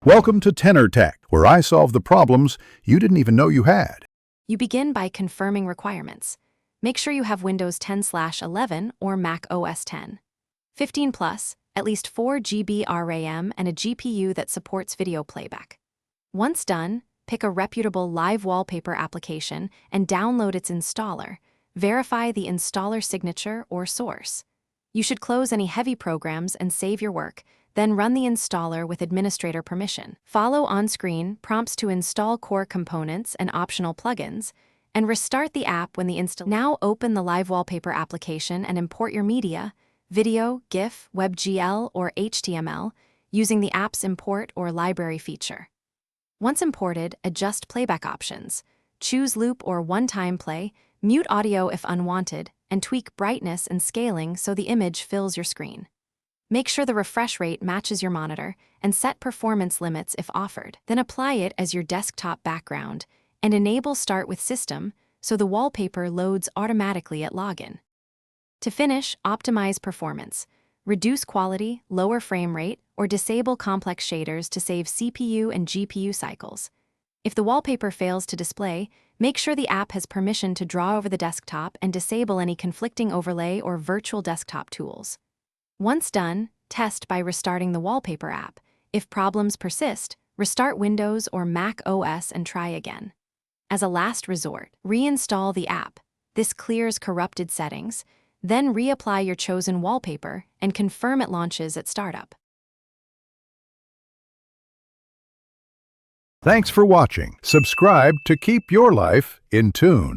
Welcome to Tenor Tech, where I solve the problems you didn't even know you had. You begin by confirming requirements. Make sure you have Windows 10/11 or Mac OS 10. 15 plus, at least 4 GB RAM and a GPU that supports video playback. Once done, pick a reputable live wallpaper application and download its installer. Verify the installer signature or source. You should close any heavy programs and save your work, then run the installer with administrator permission. Follow on-screen prompts to install core components and optional plugins, and restart the app when the install. Now open the live wallpaper application and import your media, video, GIF, WebGL, or HTML, using the app's import or library feature. Once imported, adjust playback options. Choose loop or one-time play, mute audio if unwanted, and tweak brightness and scaling so the image fills your screen. Make sure the refresh rate matches your monitor and set performance limits if offered. Then apply it as your desktop background and enable Start with System so the wallpaper loads automatically at login. To finish, optimize performance. Reduce quality, lower frame rate, or disable complex shaders to save CPU and GPU cycles. If the wallpaper fails to display, make sure the app has permission to draw over the desktop and disable any conflicting overlay or virtual desktop tools. Once done, test by restarting the Wallpaper app. If problems persist, restart Windows or Mac OS and try again. As a last resort, reinstall the app. This clears corrupted settings. Then reapply your chosen wallpaper and confirm it launches at startup. Thanks for watching. Subscribe to keep your life in tune.